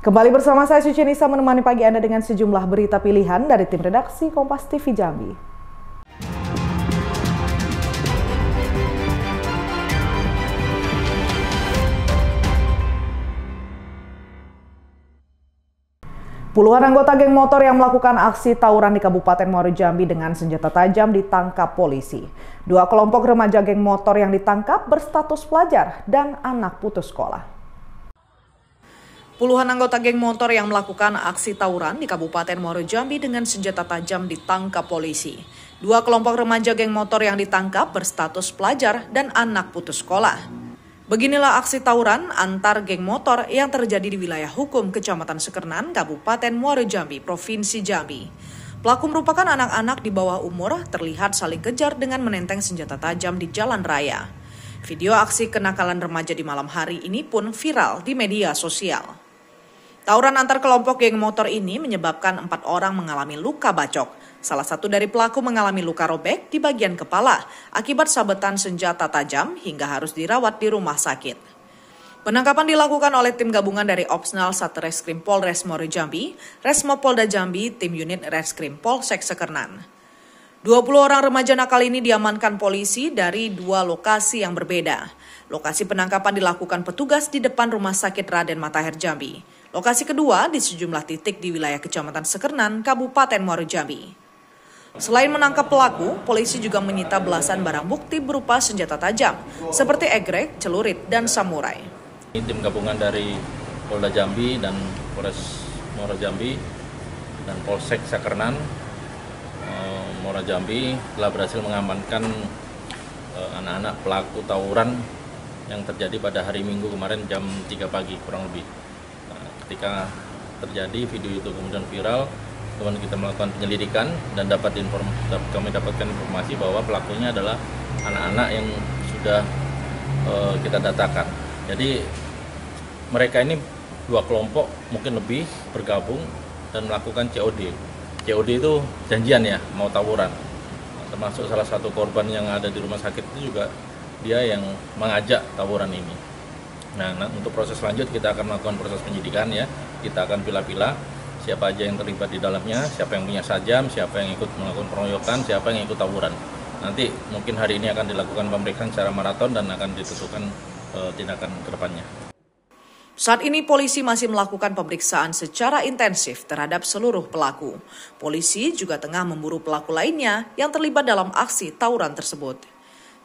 Kembali bersama saya Suci Nisa menemani pagi Anda dengan sejumlah berita pilihan dari tim redaksi Kompas TV Jambi. Puluhan anggota geng motor yang melakukan aksi tawuran di Kabupaten Muaro Jambi dengan senjata tajam ditangkap polisi. Dua kelompok remaja geng motor yang ditangkap berstatus pelajar dan anak putus sekolah. Puluhan anggota geng motor yang melakukan aksi tawuran di Kabupaten Muaro Jambi dengan senjata tajam ditangkap polisi. Dua kelompok remaja geng motor yang ditangkap berstatus pelajar dan anak putus sekolah. Beginilah aksi tawuran antar geng motor yang terjadi di wilayah hukum Kecamatan Sekernan, Kabupaten Muaro Jambi, Provinsi Jambi. Pelaku merupakan anak-anak di bawah umur terlihat saling kejar dengan menenteng senjata tajam di jalan raya. Video aksi kenakalan remaja di malam hari ini pun viral di media sosial. Tawuran antar kelompok geng motor ini menyebabkan 4 orang mengalami luka bacok. Salah satu dari pelaku mengalami luka robek di bagian kepala akibat sabetan senjata tajam hingga harus dirawat di rumah sakit. Penangkapan dilakukan oleh tim gabungan dari Opsnal Satreskrim Polres Muaro Jambi, Resmo Polda Jambi, tim unit Reskrim Polsek Sekernan. 20 orang remaja nakal ini diamankan polisi dari 2 lokasi yang berbeda. Lokasi penangkapan dilakukan petugas di depan Rumah Sakit Raden Matahir Jambi. Lokasi kedua di sejumlah titik di wilayah Kecamatan Sekernan, Kabupaten Muaro Jambi. Selain menangkap pelaku, polisi juga menyita belasan barang bukti berupa senjata tajam, seperti egrek, celurit, dan samurai. Tim gabungan dari Polda Jambi dan Polres Muaro Jambi dan Polsek Sekernan, Muaro Jambi telah berhasil mengamankan anak-anak pelaku tawuran yang terjadi pada hari Minggu kemarin jam 3 pagi kurang lebih. Ketika terjadi video itu kemudian viral, kemudian kita melakukan penyelidikan dan kami dapatkan informasi bahwa pelakunya adalah anak-anak yang sudah kita datakan. Jadi mereka ini 2 kelompok mungkin lebih bergabung dan melakukan COD. COD itu janjian ya, mau tawuran. Termasuk salah satu korban yang ada di rumah sakit itu juga dia yang mengajak tawuran ini. Nah, untuk proses lanjut kita akan melakukan proses penyidikan ya. Kita akan pilah-pilah siapa aja yang terlibat di dalamnya, siapa yang punya sajam, siapa yang ikut melakukan pengeroyokan, siapa yang ikut tawuran. Nanti mungkin hari ini akan dilakukan pemeriksaan secara maraton dan akan ditentukan tindakan ke depannya. Saat ini polisi masih melakukan pemeriksaan secara intensif terhadap seluruh pelaku. Polisi juga tengah memburu pelaku lainnya yang terlibat dalam aksi tawuran tersebut.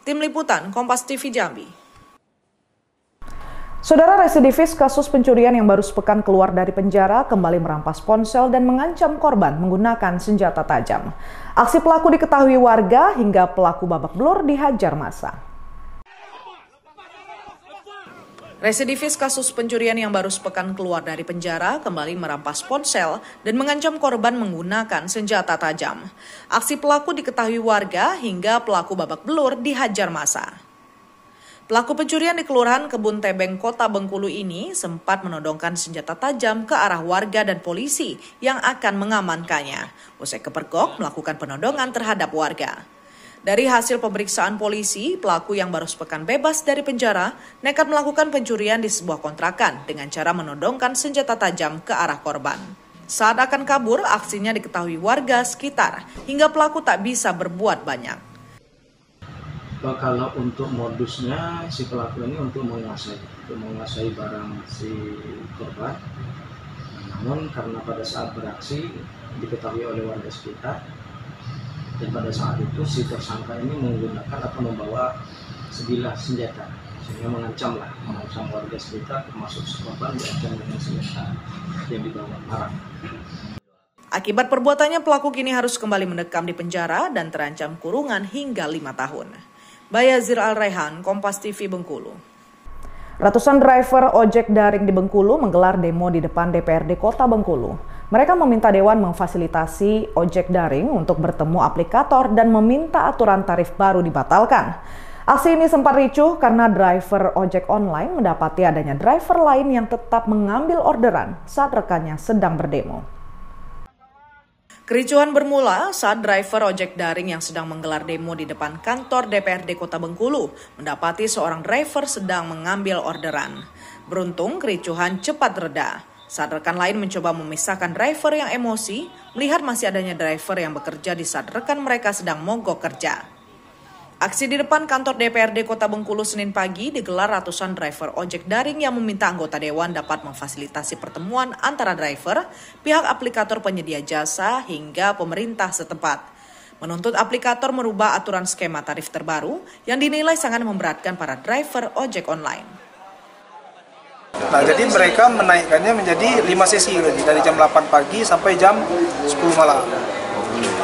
Tim Liputan Kompas TV Jambi. Saudara, residivis kasus pencurian yang baru sepekan keluar dari penjara kembali merampas ponsel dan mengancam korban menggunakan senjata tajam. Aksi pelaku diketahui warga hingga pelaku babak belur dihajar massa. Residivis kasus pencurian yang baru sepekan keluar dari penjara kembali merampas ponsel dan mengancam korban menggunakan senjata tajam. Aksi pelaku diketahui warga hingga pelaku babak belur dihajar massa. Pelaku pencurian di Kelurahan Kebun Tebeng, Kota Bengkulu ini sempat menodongkan senjata tajam ke arah warga dan polisi yang akan mengamankannya. Usai kepergok melakukan penodongan terhadap warga. Dari hasil pemeriksaan polisi, pelaku yang baru sepekan bebas dari penjara nekat melakukan pencurian di sebuah kontrakan dengan cara menodongkan senjata tajam ke arah korban. Saat akan kabur, aksinya diketahui warga sekitar hingga pelaku tak bisa berbuat banyak. Kalau untuk modusnya si pelaku ini untuk menguasai barang si korban. Namun karena pada saat beraksi diketahui oleh warga sekitar dan pada saat itu si tersangka ini menggunakan atau membawa sebilah senjata sehingga mengancam warga sekitar termasuk si korban diancam dengan senjata yang dibawa parang. Akibat perbuatannya pelaku kini harus kembali mendekam di penjara dan terancam kurungan hingga 5 tahun. Bayazir Al-Rehan, Kompas TV Bengkulu. Ratusan driver ojek daring di Bengkulu menggelar demo di depan DPRD Kota Bengkulu. Mereka meminta Dewan memfasilitasi ojek daring untuk bertemu aplikator dan meminta aturan tarif baru dibatalkan. Aksi ini sempat ricuh karena driver ojek online mendapati adanya driver lain yang tetap mengambil orderan saat rekannya sedang berdemo. Kericuhan bermula saat driver ojek daring yang sedang menggelar demo di depan kantor DPRD Kota Bengkulu mendapati seorang driver sedang mengambil orderan. Beruntung kericuhan cepat reda. Saat rekan lain mencoba memisahkan driver yang emosi, melihat masih adanya driver yang bekerja di saat rekan mereka sedang mogok kerja. Aksi di depan kantor DPRD Kota Bengkulu Senin pagi digelar ratusan driver ojek daring yang meminta anggota dewan dapat memfasilitasi pertemuan antara driver, pihak aplikator penyedia jasa, hingga pemerintah setempat. Menuntut aplikator merubah aturan skema tarif terbaru yang dinilai sangat memberatkan para driver ojek online. Nah, jadi mereka menaikkannya menjadi 5 sesi dari jam 8 pagi sampai jam 10 malam.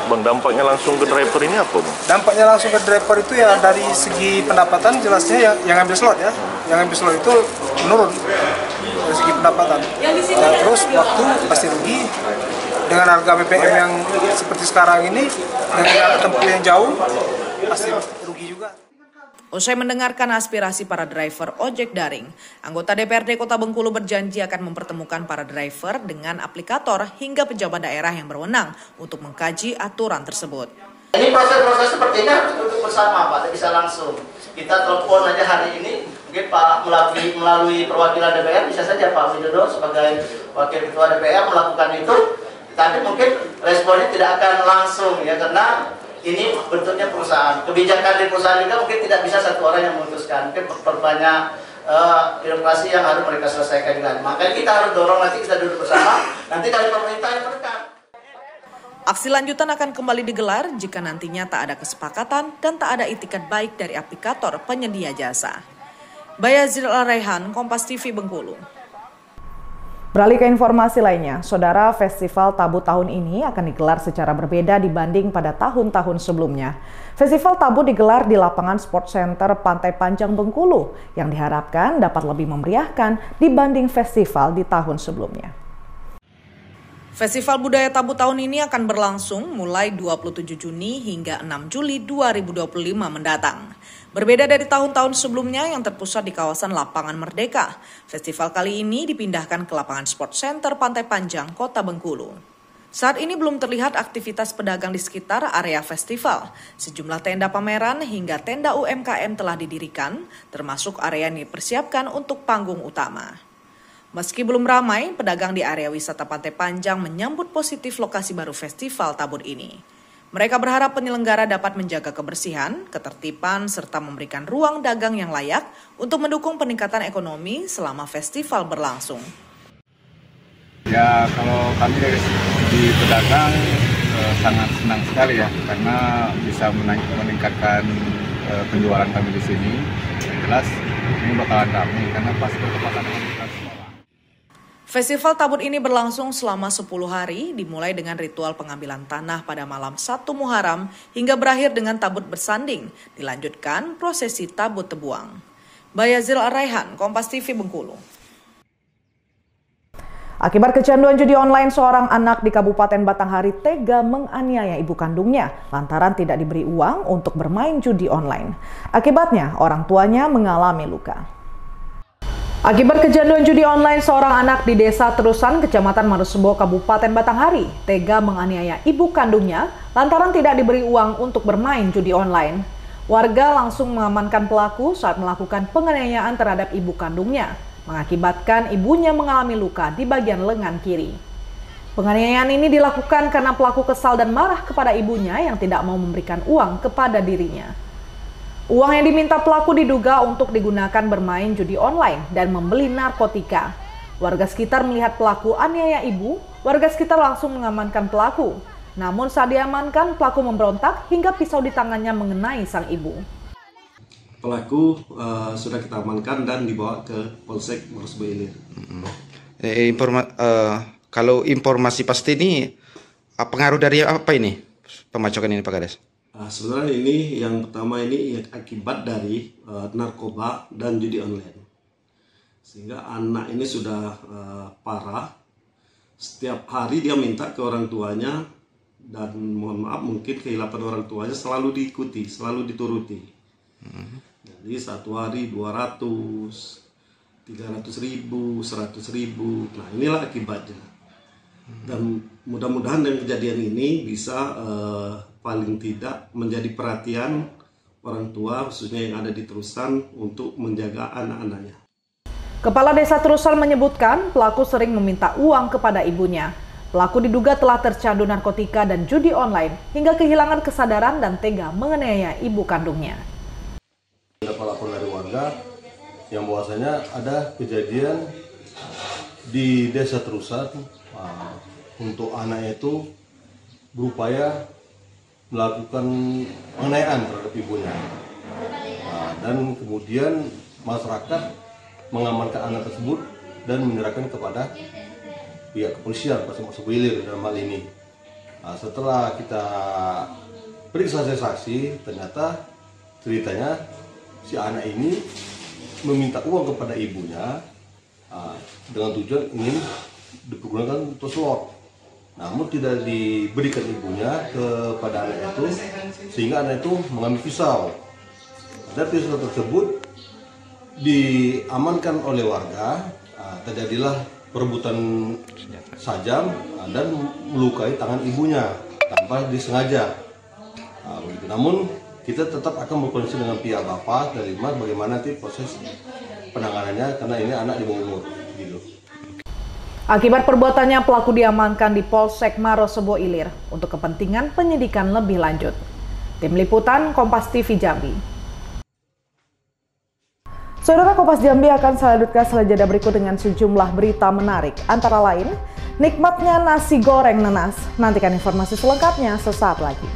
Bang, dampaknya langsung ke driver ini apa, Bang? Dampaknya langsung ke driver itu ya dari segi pendapatan jelasnya yang ambil slot ya. Yang ambil slot itu menurun dari segi pendapatan. Nah, terus waktu pasti rugi. Dengan harga BBM yang seperti sekarang ini, dengan tempuh yang jauh, pasti rugi juga. Usai mendengarkan aspirasi para driver ojek daring, anggota DPRD Kota Bengkulu berjanji akan mempertemukan para driver dengan aplikator hingga pejabat daerah yang berwenang untuk mengkaji aturan tersebut. Ini proses-proses seperti ini harus duduk bersama, Pak, bisa langsung. Kita telepon aja hari ini, mungkin Pak melalui perwakilan DPR, bisa saja Pak Widodo sebagai Wakil Ketua DPR melakukan itu, tapi mungkin responnya tidak akan langsung ya, karena ini bentuknya perusahaan. Kebijakan di perusahaan juga mungkin tidak bisa satu orang yang memutuskan. Mungkin berbanyak birokrasi yang harus mereka selesaikan juga. Makanya kita harus dorong, nanti kita duduk bersama, nanti dari pemerintah yang terdekat. Aksi lanjutan akan kembali digelar jika nantinya tak ada kesepakatan dan tak ada itikat baik dari aplikator penyedia jasa. Bayazil Al-Raihan, Kompas TV Bengkulu. Beralih ke informasi lainnya, Saudara, Festival Tabu tahun ini akan digelar secara berbeda dibanding pada tahun-tahun sebelumnya. Festival Tabu digelar di lapangan Sport Center Pantai Panjang Bengkulu yang diharapkan dapat lebih memeriahkan dibanding festival di tahun sebelumnya. Festival Budaya Tabu tahun ini akan berlangsung mulai 27 Juni hingga 6 Juli 2025 mendatang. Berbeda dari tahun-tahun sebelumnya yang terpusat di kawasan Lapangan Merdeka, festival kali ini dipindahkan ke lapangan Sport Center Pantai Panjang, Kota Bengkulu. Saat ini belum terlihat aktivitas pedagang di sekitar area festival. Sejumlah tenda pameran hingga tenda UMKM telah didirikan, termasuk area yang dipersiapkan untuk panggung utama. Meski belum ramai, pedagang di area wisata Pantai Panjang menyambut positif lokasi baru festival Tabur ini. Mereka berharap penyelenggara dapat menjaga kebersihan, ketertiban, serta memberikan ruang dagang yang layak untuk mendukung peningkatan ekonomi selama festival berlangsung. Ya, kalau kami dari segi pedagang sangat senang sekali ya, karena bisa meningkatkan penjualan kami di sini. Yang jelas ini bakalan ramai karena pas bertepatan dengan bulan sekolah. Festival Tabur ini berlangsung selama 10 hari, dimulai dengan ritual pengambilan tanah pada malam 1 Muharram hingga berakhir dengan tabut bersanding, dilanjutkan prosesi tabut tebuang. Bayazil Al-Raihan, Kompas TV Bengkulu. Akibat kecanduan judi online, seorang anak di Kabupaten Batanghari tega menganiaya ibu kandungnya lantaran tidak diberi uang untuk bermain judi online. Akibatnya, orang tuanya mengalami luka. Akibat kecanduan judi online, seorang anak di Desa Terusan, Kecamatan Marosebo, Kabupaten Batanghari, tega menganiaya ibu kandungnya lantaran tidak diberi uang untuk bermain judi online. Warga langsung mengamankan pelaku saat melakukan penganiayaan terhadap ibu kandungnya, mengakibatkan ibunya mengalami luka di bagian lengan kiri. Penganiayaan ini dilakukan karena pelaku kesal dan marah kepada ibunya yang tidak mau memberikan uang kepada dirinya. Uang yang diminta pelaku diduga untuk digunakan bermain judi online dan membeli narkotika. Warga sekitar melihat pelaku aniaya ibu, warga sekitar langsung mengamankan pelaku. Namun saat diamankan, pelaku memberontak hingga pisau di tangannya mengenai sang ibu. Pelaku sudah kita amankan dan dibawa ke Polsek Marosebo Ilir. Kalau informasi pasti ini, pengaruh dari apa ini pemacokan ini Pak Kades? Sebenarnya ini yang pertama ini akibat dari narkoba dan judi online. Sehingga anak ini sudah parah. Setiap hari dia minta ke orang tuanya dan mohon maaf mungkin kehilapan orang tuanya selalu diikuti, selalu dituruti. Jadi satu hari 200, 300 ribu, 100 ribu. Nah inilah akibatnya. Dan mudah-mudahan dengan kejadian ini bisa paling tidak menjadi perhatian orang tua khususnya yang ada di Terusan untuk menjaga anak-anaknya. Kepala Desa Terusan menyebutkan pelaku sering meminta uang kepada ibunya. Pelaku diduga telah tercandu narkotika dan judi online hingga kehilangan kesadaran dan tega menganiaya ibu kandungnya. Dapat laporan dari warga yang bahwasanya ada kejadian di Desa Terusan untuk anaknya itu berupaya melakukan penganiayaan terhadap ibunya. Dan kemudian masyarakat mengamankan anak tersebut dan menyerahkan kepada pihak kepolisian, termasuk Wilir dalam hal ini. Setelah kita periksa saksi, ternyata ceritanya si anak ini meminta uang kepada ibunya dengan tujuan ingin dipergunakan untuk slot. Namun tidak diberikan ibunya kepada anak itu, sehingga anak itu mengambil pisau. Dan pisau tersebut diamankan oleh warga, terjadilah perebutan sajam dan melukai tangan ibunya tanpa disengaja. Begitu. Namun kita tetap akan berkoordinasi dengan pihak bapak dan lima bagaimana nanti proses penanganannya karena ini anak di bawah umur. Gitu. Akibat perbuatannya, pelaku diamankan di Polsek Marosebo Ilir untuk kepentingan penyidikan lebih lanjut. Tim Liputan Kompas TV Jambi. Saudara, Kompas Jambi akan selanjutnya setelah jeda berikut dengan sejumlah berita menarik. Antara lain, nikmatnya nasi goreng nanas. Nantikan informasi selengkapnya sesaat lagi.